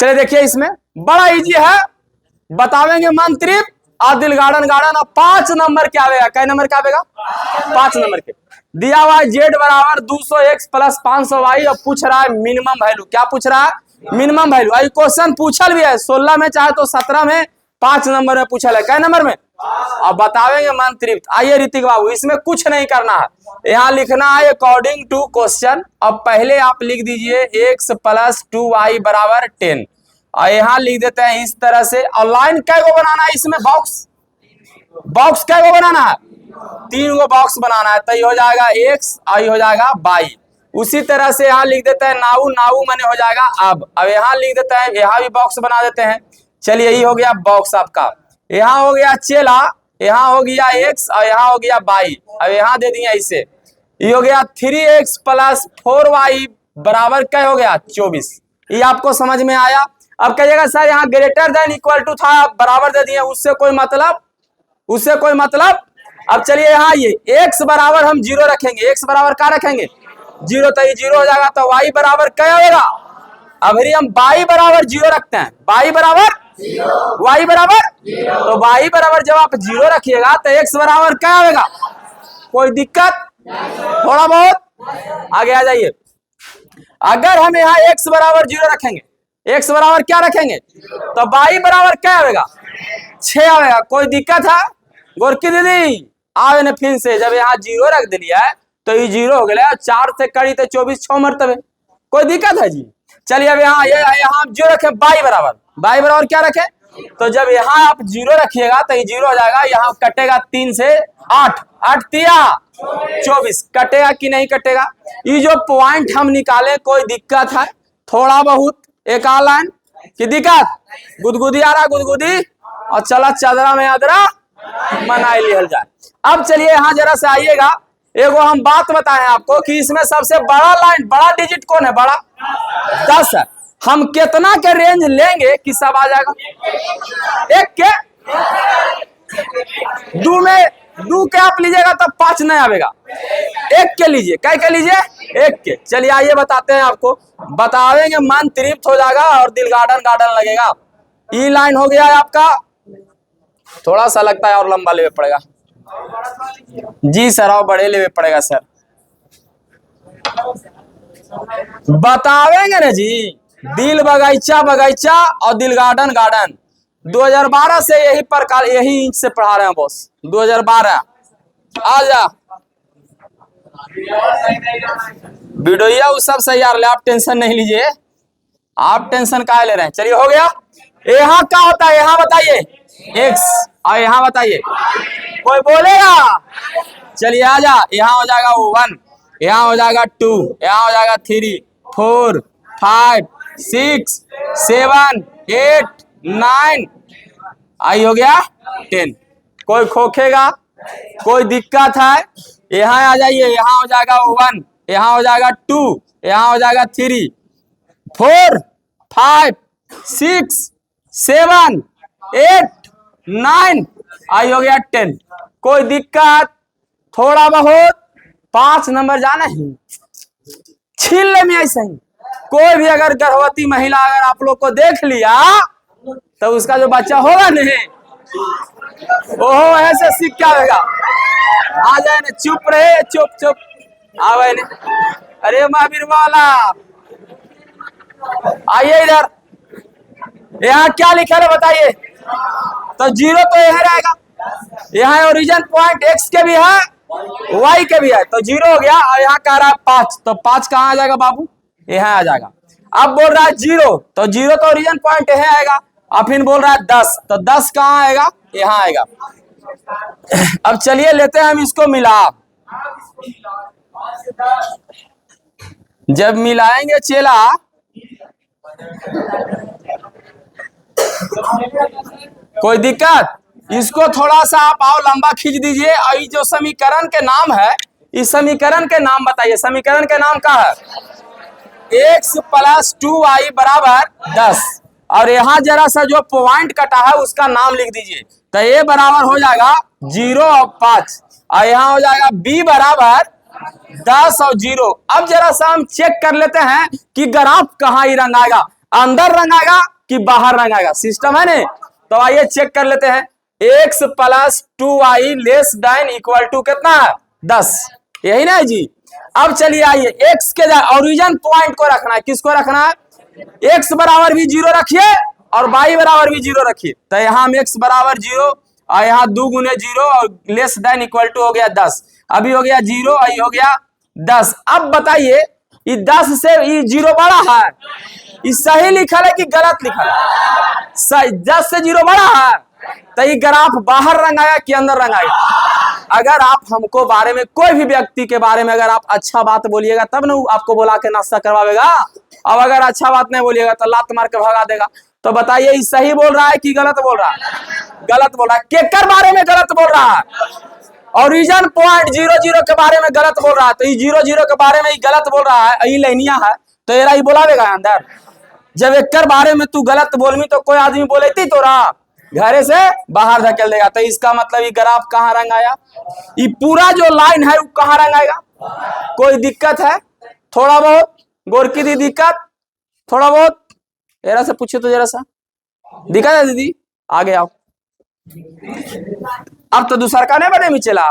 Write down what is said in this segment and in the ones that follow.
चलिए देखिए, इसमें बड़ा इजी है, बतावेंगे मंत्री और दिल गार्डन गार्डन। और 5 नंबर क्या आएगा? कै नंबर क्या आएगा? 5 नंबर के दिया हुआ है जेड बराबर 200x प्लस 500y। और पूछ रहा है मिनिमम वैल्यू। क्या पूछ रहा है? Minimum value. आई क्वेश्चन पूछल भी है 16 में, चाहे तो 17 में, 5 नंबर में पूछल है। कै नंबर में? अब बतावेंगे मंत्री। आइए ऋतिक बाबू, इसमें कुछ नहीं करना है, यहाँ लिखना है अकॉर्डिंग टू क्वेश्चन। अब पहले आप लिख दीजिए x प्लस 2y बराबर 10, और यहाँ लिख देते हैं इस तरह से। और लाइन कै गो बनाना है इसमें? बॉक्स कै गो बनाना है? 3 गो बॉक्स बनाना है। तो ये हो जाएगा x और ये हो जाएगा y। उसी तरह से यहाँ लिख देते हैं नाउ, नाउ माने हो जाएगा अब यहाँ लिख देते हैं, यहाँ भी बॉक्स बना देते हैं। चलिए यही हो गया बॉक्स आपका। यहाँ हो गया चेला, यहाँ हो गया x और यहाँ हो गया y। अब यहाँ दे दिए इसे, ये हो गया 3x प्लस 4y बराबर क्या हो गया? 24। ये आपको समझ में आया? अब कहिएगा सर यहाँ ग्रेटर देन इक्वल टू था, बराबर दे दिए, उससे कोई मतलब? उससे कोई मतलब? अब चलिए यहाँ ये x बराबर हम 0 रखेंगे। x बराबर क्या रखेंगे? 0। तो ये 0 हो जाएगा। तो y बराबर क्या होगा? अब हम y बराबर 0 रखते हैं। y बराबर 0। तो y बराबर जब आप 0 रखिएगा तो x बराबर क्या आएगा? कोई दिक्कत? थोड़ा बहुत आगे आ जाइए। अगर हम यहाँ x बराबर 0 रखेंगे, x बराबर क्या रखेंगे, तो y बराबर क्या आएगा? 6 आएगा। कोई दिक्कत है? गोरकी दीदी आवे ने फिर से, जब यहाँ 0 रख दिया है तो ये 0 हो गया। 4 से कड़ी तो 24, 6 मरतबे। कोई दिक्कत है जी? चलिए अब यहाँ यहाँ जो रखे y बराबर क्या रखे? तो जब यहाँ आप 0 रखिएगा तो ये 0 हो जाएगा। यहाँ कटेगा 3 से 8, 8 तिया 24, कटेगा कि नहीं कटेगा? ये जो पॉइंट हम निकाले, कोई दिक्कत है? थोड़ा बहुत एक लाइन की दिक्कत? गुदगुदी आ रहा, गुदगुदी। और चला चादरा में आदरा मनाई लिहल जाए। अब चलिए यहाँ जरा से आइएगा, एगो हम बात बताएं आपको कि इसमें सबसे बड़ा लाइन, बड़ा डिजिट कौन है? बड़ा 10 है। हम कितना के रेंज लेंगे कि सब आ जाएगा? 1 के 2 में 2 के आप लीजिएगा तब 5 नहीं आएगा। 1 के लीजिए, क्या के लीजिए? 1 के। चलिए आइए बताते हैं आपको, बतावेंगे, मन तृप्त हो जाएगा और दिल गार्डन गार्डन लगेगा। ई लाइन हो गया है आपका, थोड़ा सा लगता है और लंबा लेवे पड़ेगा जी सर, और बड़े लेवे पड़ेगा सर। बतावेंगे ना जी, दिल बगीचा बगीचा और दिल गार्डन गार्डन। 2012 से यही प्रकार, यही इंच से पढ़ा रहे हैं बॉस। 2012 आ जा वीडियो वो सब सही यार, आप टेंशन नहीं लीजिए, आप टेंशन काहे ले रहे हैं। चलिए हो गया। यहाँ क्या होता है? यहाँ बताइए x, और यहाँ बताइए, कोई बोलेगा? चलिए आ जा। यहाँ हो जाएगा 1, यहाँ हो जाएगा 2, यहाँ हो जाएगा 3, 4, 5, 6, 7, 8, 9, आई हो गया 10। कोई खोखेगा? कोई दिक्कत है? यहाँ आ जाइए, यहाँ हो जाएगा 1, यहाँ हो जाएगा 2, यहाँ हो जाएगा 3, 4, 5, 6, 7, 8, 9, आई हो गया 10। कोई दिक्कत? थोड़ा बहुत 5 नंबर जाना ही छीन ले में ऐसे ही। कोई भी अगर गर्भवती महिला अगर आप लोग को देख लिया तो उसका जो बच्चा होगा नहीं, ओहो ऐसे सीख क्या होगा? आ जाए ना, चुप रहे, चुप चुप आवे ने। अरे महावीर वाला आइए इधर, यहाँ क्या लिखा है बताइए? तो 0 तो यह रहेगा, यहाँ ओरिजिन पॉइंट x के भी है y के भी है, तो 0 हो गया। और यहाँ कह रहा है 5, तो 5 कहाँ आ जाएगा बाबू? यहाँ आ जाएगा। अब बोल रहा है 0, तो 0 तो ओरिजिन पॉइंट यहाँ आएगा। अब फिर बोल रहा है 10, तो 10 कहाँ आएगा? यहाँ आएगा। अब चलिए लेते हैं हम इसको मिला। जब मिलाएंगे चेला, कोई दिक्कत? इसको थोड़ा सा आप आओ लंबा खींच दीजिए। और ये जो समीकरण के नाम है, इस समीकरण के नाम बताइए। समीकरण के नाम क्या है? x प्लस 2y बराबर 10। और यहाँ जरा सा जो पॉइंट कटा है उसका नाम लिख दीजिए। तो a बराबर हो जाएगा 0 और 5, और यहाँ हो जाएगा b बराबर 10 और 0। अब जरा सा हम चेक कर लेते हैं कि ग्राफ कहाँ ही रंगाएगा, अंदर रंगाएगा कि बाहर रंग आएगा। सिस्टम है ने? तो आइए चेक कर लेते हैं। x plus 2y less than equal to कितना है? 10। यही ना है जी। अब चलिए आइए x के ओरिजिन पॉइंट को रखना है। किसको रखना है? x बराबर भी 0 रखिए और y बराबर भी 0 रखिए। तो यहाँ हम x बराबर 0 और यहाँ 2 गुने 0 और लेस देन इक्वल टू हो गया 10। अभी हो गया 0 और हो गया 10। अब बताइए ये 10 से ये 0 बड़ा है? ये सही लिखल है कि गलत लिखल है? सही। 10 से 0 बड़ा है तो ये ग्राफ बाहर रंग आया कि अंदर रंग आया? अगर आप हमको बारे में कोई भी व्यक्ति के बारे में अगर आप अच्छा बात बोलिएगा तब ना आपको बुला के नाश्ता करवाएगा। अब अगर अच्छा बात नहीं बोलिएगा तो लात मार के भगा देगा। तो बताइए ये सही बोल रहा है कि गलत बोल रहा है? गलत बोल रहा है। केकर बारे में गलत बोल रहा है? ओरिजिन पॉइंट 00 के बारे में गलत बोल रहा है। तो ये 00 के बारे में ही गलत बोल रहा है, ये लाइनिया है तो ये बोलावेगा अंदर। जब एक बारे में तू गलत बोलमी तो कोई आदमी बोलेती तो रहा घरे से बाहर धकेल देगा। तो इसका मतलब ये ग्राफ कहाँ रंग आया? ये पूरा जो लाइन है वो कहाँ रंग आएगा? कोई दिक्कत है? थोड़ा बहुत गोरकी दी दिक्कत? थोड़ा बहुत एरा से पूछे तो जरा सा दिक्कत है दीदी? आगे आओ। अब तो दूसरा का नहीं बने में चला।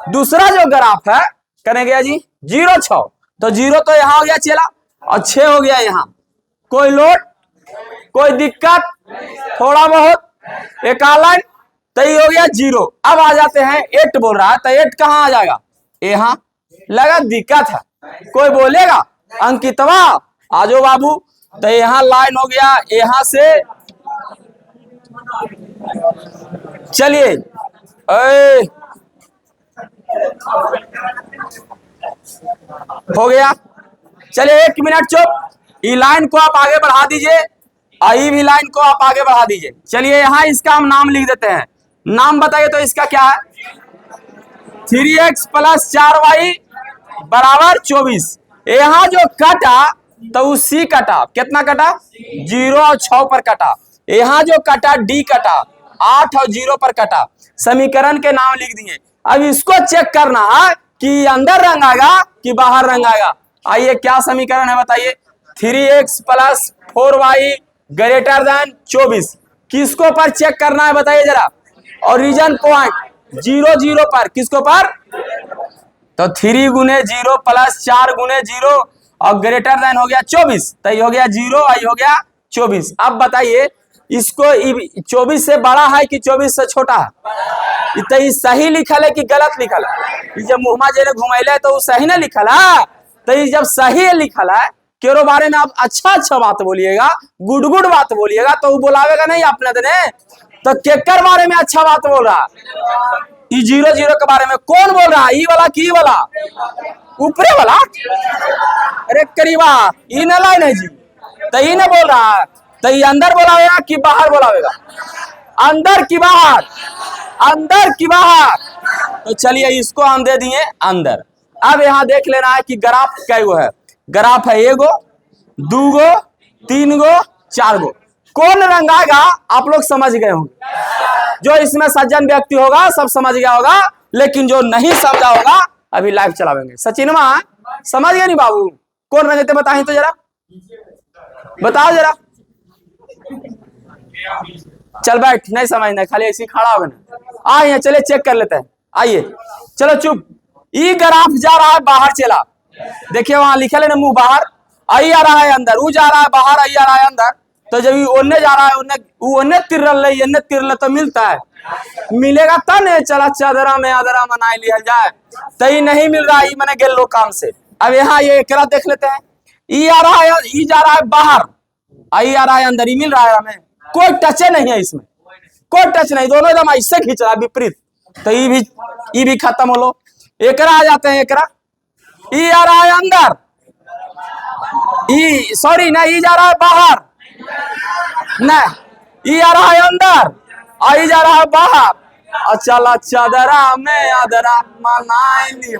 दूसरा जो ग्राफ है कहने गया जी 0 6। तो 0 तो यहाँ हो गया चला और 6 हो गया यहाँ। कोई लोड? कोई दिक्कत? थोड़ा बहुत एक लाइन तो ये हो गया 0। अब आ जाते हैं 8 बोल रहा है तो 8 कहाँ आ जाएगा? यहाँ लगा दिक्कत है? कोई बोलेगा? अंकितवा आजो बाबू। तो यहाँ लाइन हो गया यहाँ से चलिए हो गया। चलिए 1 मिनट चुप। ये लाइन को आप आगे बढ़ा दीजिए और ये भी लाइन को आप आगे बढ़ा दीजिए। चलिए यहाँ इसका हम नाम लिख देते हैं। नाम बताइए तो इसका क्या है? 3x प्लस 4y बराबर 24। यहाँ जो कटा तो उसी कटा कितना कटा? 0 और 6 पर कटा। यहाँ जो कटा D कटा 8 और 0 पर कटा। समीकरण के नाम लिख दिए। अब इसको चेक करना है कि अंदर रंग आएगा कि बाहर रंग आएगा। आइए क्या समीकरण है बताइए? 3x plus 4y greater than 24। किसको पर चेक करना है बताइए जरा? ओरिजिन पॉइंट 00 पर। किसको पर? तो 3 गुने 0 प्लस 4 गुने 0 और ग्रेटर देन हो गया 24। तो ये हो गया 0 और ये हो गया 24। अब बताइए इसको 24 से बड़ा है कि 24 से छोटा है? तो ये सही लिखल है कि गलत लिखल है? जब मुहम्मा जी ने घुमैले तो वो सही ना लिखल है। तो ये जब सही लिखल है केरो बारे में आप अच्छा बात बोलिएगा, गुड बात बोलिएगा तो वो बोलावेगा नहीं अपने देने। तो केकर बारे में अच्छा बात बोल रहा है? ये 00 के बारे में कौन बोल रहा है? ई वाला की वाला? ऊपरे वाला? अरे करीबा ई न लाइन है जी। तो ई न बोल रहा है तो ये अंदर बोलावेगा कि बाहर बोलावेगा? अंदर की बाहर? अंदर की बाहर। तो चलिए इसको हम दे दिए अंदर। अब यहाँ देख लेना है कि ग्राफ कैगो है। ग्राफ है 1 गो 2 गो 3 गो 4 गो। कौन रंग आएगा आप लोग समझ गए होंगे। जो इसमें सज्जन व्यक्ति होगा सब समझ गया होगा, लेकिन जो नहीं समझा होगा अभी लाइव चलावेंगे। सचिनमा समझ गए नहीं बाबू? कौन रंग थे बताएं तो जरा, बताओ जरा। चल बैठ, नहीं समझना खाली ऐसे खड़ा हो गया। आइए चले चेक कर लेते हैं। आइए चलो चुप। ई ग्राफ जा रहा है बाहर चला। देखिए वहां लिखा है मुंह बाहर, आई आ रहा है अंदर, वो जा रहा है बाहर, आई आ रहा है अंदर। तो जब ओन्ने जा रहा है ओन्ने तिरल तो मिलता है, मिलेगा तब नहीं चला चादरा में आदरा मनाई लिया जाए। तो ये नहीं मिल रहा है, मैंने गेल लो काम से। अब यहाँ ये एकरा देख लेते हैं। ई आ रहा है, ई जा रहा है बाहर, आई आ रहा है अंदर, ही मिल रहा है हमें। कोई टचे नहीं है इसमें, कोई टच नहीं, दोनों एकदम ऐसे खींच रहा है विपरीत। तो ये भी खत्म हो लो। एकरा आ जाते हैं। एकरा ई आ रहा है अंदर, ई सॉरी ना, ई जा रहा है बाहर ना, ई आ रहा है अंदर, आई जा रहा है बाहर। चला चादरा में आदरा मनाई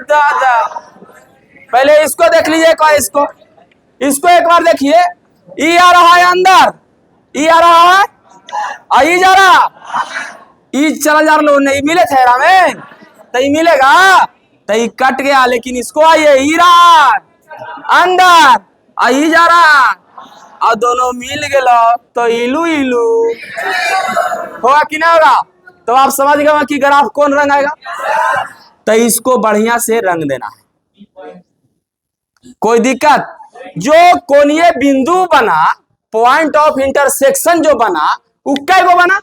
दादा। पहले इसको देख लीजिए, इसको एक बार देखिए। ई आ रहा है अंदर, ई आ रहा है, आई जा रहा, ई चला जा रहा नहीं मिले ठहरा में, तो मिलेगा तो कट गया। लेकिन इसको आइए, ई रहा अंदर, आई जा रहा, और दोनों मिल गेलो तो इलू इलू होगा कि ना होगा। तो आप समझ गए कि ग्राफ कौन रंग आएगा। तो इसको बढ़िया से रंग देना है, कोई दिक्कत। जो कोणीय बिंदु बना, पॉइंट ऑफ इंटरसेक्शन जो बना, वो कै गो बना,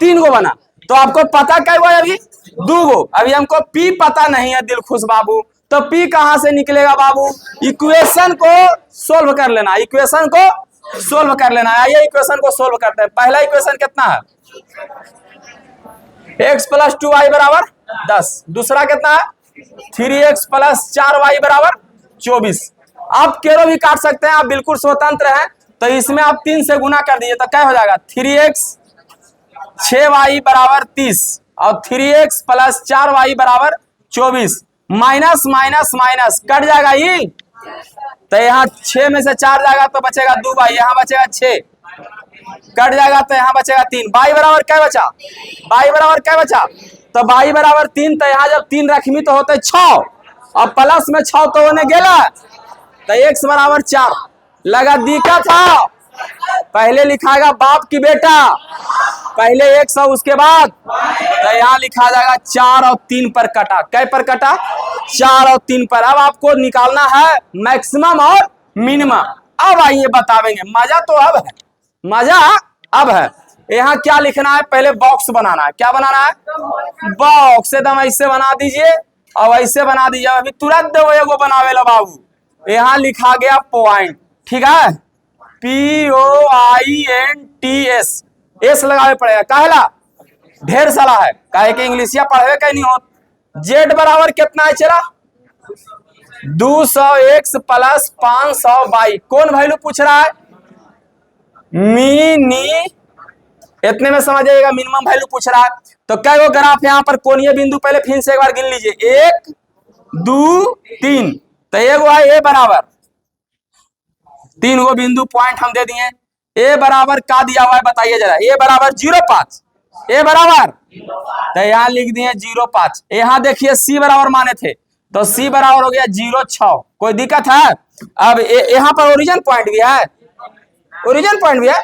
3 गो बना। तो आपको पता कै गो है अभी, 2 गो। अभी हमको पी पता नहीं है दिलखुश बाबू, तो पी कहां से निकलेगा बाबू। इक्वेशन को सोल्व कर लेना, इक्वेशन को सोल्व कर लेना। आइए इक्वेशन को सोल्व करते हैं। पहला इक्वेशन कितना है, x + 2y बराबर 10। दूसरा कितना है, 3x + 4y बराबर 24। आप केरो भी काट सकते हैं, आप बिल्कुल स्वतंत्र हैं। तो इसमें आप 3 से गुना कर दीजिए तो क्या हो जाएगा, 3x 6y बराबर 30 और 3x + 4y बराबर 24। माइनस माइनस माइनस कट जाएगा ये, तो यहाँ 6 में से 4 जाएगा तो बचेगा 2y, यहाँ बचेगा 6, कट जाएगा तो यहाँ बचेगा 3। y बराबर क्या बचा, y बराबर क्या बचा, तो y बराबर 3। तो यहाँ जब 3 रखमी तो होते 6 और प्लस में 6 तो होने गेला, तो x बराबर 4 लगा। दिक्कत था, पहले लिखाएगा बाप की बेटा, पहले 100 उसके बाद, तो यहाँ लिखा जाएगा 4 और 3 पर कटा। कै पर कटा, 4 और 3 पर। अब आपको निकालना है मैक्सिमम और मिनिमम। अब आइए बतावेंगे, मजा तो अब है, मजा अब है। यहाँ क्या लिखना है, पहले बॉक्स बनाना है। क्या बनाना है, बॉक्स। एकदम ऐसे बना दीजिए और ऐसे बना दीजिए, अभी तुरंत एगो बनावे लो बाबू। यहाँ लिखा गया पॉइंट, ठीक है, POINTS, एस लगावे पड़ेगा, कहला ढेर सारा है, काहे कि इंग्लिशिया पढ़वे कहीं नहीं हो। जेड बराबर कितना है चला, 200x + 500y। कौन वैल्यू पूछ रहा है, मिनी, इतने में समझ जाइएगा, मिनिमम वैल्यू पूछ रहा है। तो क्या वो ग्राफ यहाँ पर कोणीय बिंदु, पहले फिर से एक बार गिन लीजिए, 1 2 3। तो एक है ए बराबर 3 गो बिंदु पॉइंट हम दे दिए। ए बराबर का दिया हुआ है बताइए जरा, ए बराबर 0.5, ए बराबर, तो यहाँ लिख दिए 0.5। यहाँ देखिए सी बराबर माने थे, तो सी बराबर हो गया 0.6। कोई दिक्कत है। अब यहाँ पर ओरिजिन पॉइंट भी है, ओरिजिन पॉइंट भी है,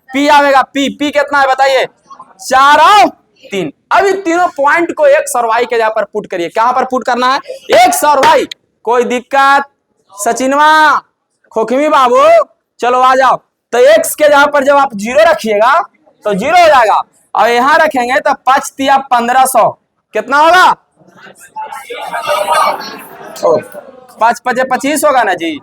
पी आवेगा, पी पी कितना है बताइए, 4 और 3। अभी तीनों पॉइंट को x और y के जगह पर पुट करिए। कहां पर पुट करना है, x और y। कोई दिक्कत, सचिनवा खोखमी बाबू चलो आ जाओ। तो x के जगह पर जब आप 0 रखिएगा तो 0 हो जाएगा, और यहां रखेंगे तो 5 तिया 1500 कितना होगा, 5 × 5 = 25 होगा ना जी।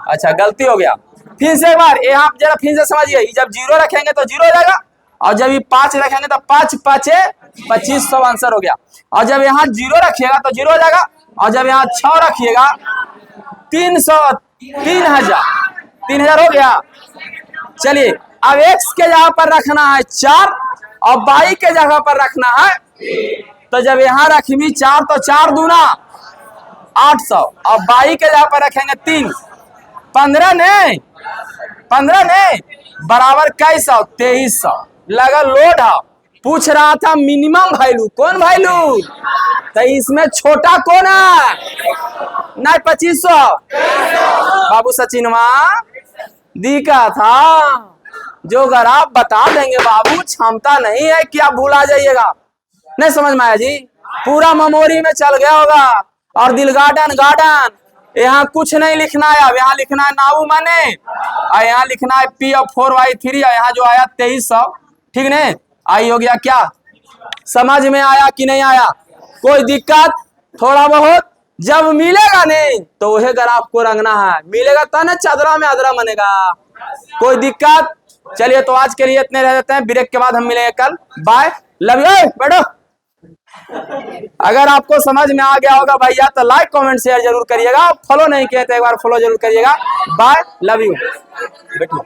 अच्छा गलती हो गया, फिर से एक बार यहाँ जरा फिर से समझिए। जब 0 रखेंगे तो 0 हो जाएगा, और जब ये 5 रखेंगे तो 5 × 5 = 2500 आंसर हो गया। और जब यहाँ 0 रखिएगा तो 0 हो जाएगा, और जब यहाँ 6 रखिएगा 3000 हो गया। चलिए अब x के जगह पर रखना है 4 और y के जगह पर रखना है, तो जब यहाँ रखी 4 तो 4 दूना 800, और y के जगह पर रखेंगे 3, 15 नहीं बराबर कैसा 2300। लगा लोड है, पूछ रहा था मिनिमम वैल्यू, कौन वैल्यू, तो इसमें छोटा कौन है, नहीं 2500। बाबू सचिनवा दिखा था, जो अगर आप बता देंगे बाबू, क्षमता नहीं है कि आप भूला जाइएगा। नहीं समझ में आया जी, पूरा मेमोरी में चल गया होगा। और दिल गार्डन गार्डन, यहाँ कुछ नहीं लिखना है। अब यहाँ लिखना है नाऊ माने, और यहाँ लिखना है P और 4y3, और यहाँ जो आया 2300, ठीक नहीं। आई हो गया, क्या समझ में आया कि नहीं आया, कोई दिक्कत थोड़ा बहुत। जब मिलेगा नहीं तो वही ग्राफ को रंगना है, मिलेगा तो ना चादरा में आदरा बनेगा, कोई दिक्कत। चलिए तो आज के लिए इतने रह जाते हैं, ब्रेक के बाद हम मिलेंगे कल। बाय, लव यू, बैठो। अगर आपको समझ में आ गया होगा भैया तो लाइक कमेंट शेयर जरूर करिएगा, फॉलो नहीं किए तो एक बार फॉलो जरूर करिएगा। बाय, लव यू, बैठो।